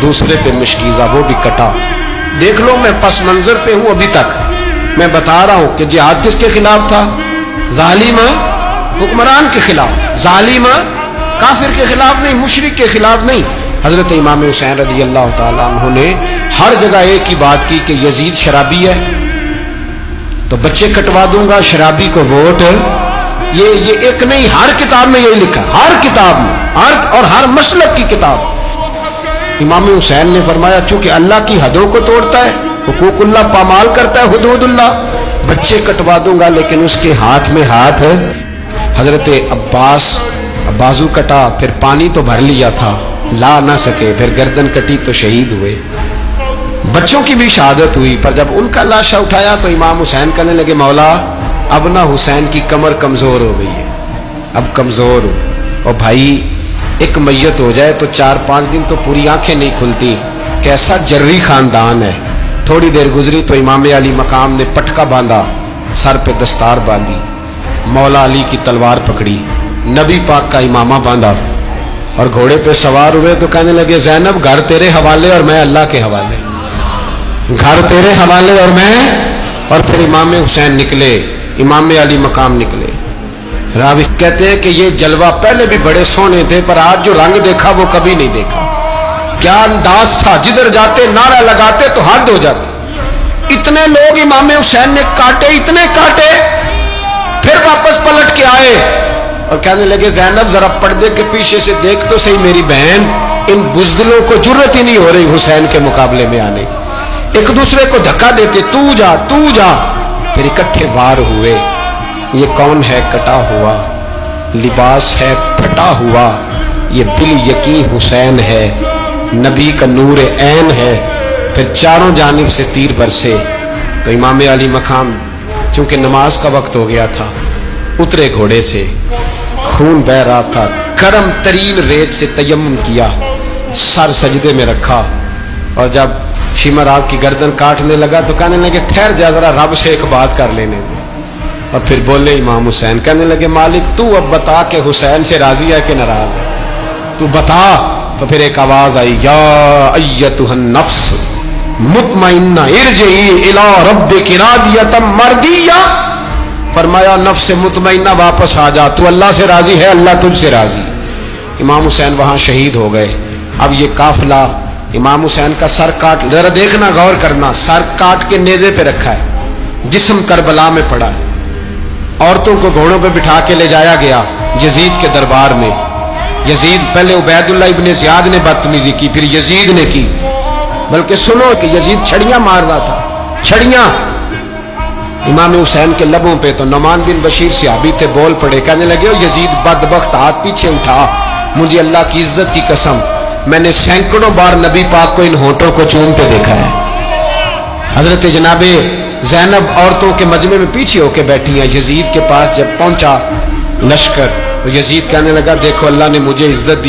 दूसरे पे मशकीज़ा, वो भी कटा। देख लो मैं पस मंजर पे हूं अभी तक, मैं बता रहा हूं कि जिहाद किसके खिलाफ था? जालिम हुक्मरान के खिलाफ, जालिम काफिर के खिलाफ नहीं, मुशरिक के खिलाफ नहीं। हजरत इमाम हुसैन रज़ी अल्लाह ताला अन्हु ने हर जगह एक ही बात की कि यजीद शराबी है तो बच्चे कटवा दूंगा, शराबी को वोट। ये एक नहीं, हर किताब में यही लिखा, हर किताब में, हर मसलक की किताब। इमाम हुसैन ने फरमाया चूंकि अल्लाह की हदों को तोड़ता है, हुकूकुल्लाह पामाल करता है, हुदूदुल्लाह, बच्चे कटवा दूंगा। लेकिन उसके हाथ में हाथ हजरत अब्बास, बाजू कटा, फिर पानी तो भर लिया था, ला ना सके, फिर गर्दन कटी तो शहीद हुए। बच्चों की भी शहादत हुई, पर जब उनका लाशा उठाया तो इमाम हुसैन कहने लगे मौला अब ना हुसैन की कमर कमजोर हो गई है, अब कमजोर हो। और भाई एक मैयत हो जाए तो 4-5 दिन तो पूरी आंखें नहीं खुलती, कैसा जर्री खानदान है। थोड़ी देर गुजरी तो इमाम अली मकाम ने पटका बांधा, सर पे दस्तार बांधी, मौला अली की तलवार पकड़ी, नबी पाक का इमामा बांधा और घोड़े पे सवार हुए तो कहने लगे ज़ैनब घर तेरे हवाले और मैं अल्लाह के हवाले, घर तेरे हवाले और मैं। और फिर इमाम हुसैन निकले, इमाम अली मकाम निकले। रावी कहते हैं कि ये जलवा पहले भी बड़े सोने थे, पर आज जो रंग देखा वो कभी नहीं देखा। क्या अंदाज था, जिधर जाते नारा लगाते तो हद हो जाती। इतने लोग इमाम हुसैन ने काटे, इतने काटे, फिर वापस पलट के आए और कहने लगे ज़ैनब जरा पर्दे के पीछे से देख तो सही मेरी बहन, इन बुज़दिलों को जुर्रत ही नहीं हो रही हुसैन के मुकाबले में आने। एक दूसरे को धक्का देते, तू जा तू जा, फिर इकट्ठे वार हुए। ये कौन है कटा हुआ, लिबास है फटा हुआ, ये बिल यकीन हुसैन है, नबी का नूर ऐन है। फिर चारों जानिब से तीर बरसे तो इमाम अली मकाम चूंकि नमाज का वक्त हो गया था, उतरे घोड़े से, खून बह रहा था, गर्म तरीन रेत से तयम्मुम किया, सर सजदे में रखा और जब शिमर आपकी गर्दन काटने लगा तो कहने लगे ठहर जा जरा, रब से एक बात कर लेने दे। और फिर बोले इमाम हुसैन, कहने लगे मालिक तू अब बता के हुसैन से राजी है कि नाराज है, तू बता। तो फिर एक आवाज आई, या अय्यतुहन नफ्स मुतमइन्ना इरजिई इला रब्बिकी रादियतम मर्दिया। फरमाया नफ्स मुतमइन्ना वापस आ जा, तू अल्लाह से राजी है, अल्लाह तुझसे राजी। इमाम हुसैन वहां शहीद हो गए। अब ये काफिला इमाम हुसैन का सर काट, जरा देखना गौर करना, सर काट के नेज़े पे रखा है, जिस्म करबला में पड़ा है। औरतों को घोड़ों पे बिठा के ले जाया गया यजीद के दरबार में। यजीद पहले उबैदुल्लाह इब्ने ज़ियाद ने बदतमीजी की, फिर यजीद ने की। बल्कि सुनो कि यजीद छड़ियां मार रहा था, छड़ियां इमाम हुसैन के लबों पे। तो नौमान बिन बशीर सहाबी थे, बोल पड़े, कहने लगे ओ यजीद बदबख्त, हाथ पीछे उठा, मुझे अल्लाह की इज्जत की कसम मैंने सैकड़ों बार नबी पाक को इन होठों को चूमते देखा है। हजरत जनाबे ज़ैनब औरतों के मजमे में पीछे होके बैठी हैं। यजीद के पास जब पहुंचा लश्कर तो यजीद कहने लगा देखो अल्लाह ने मुझे इज्जत दी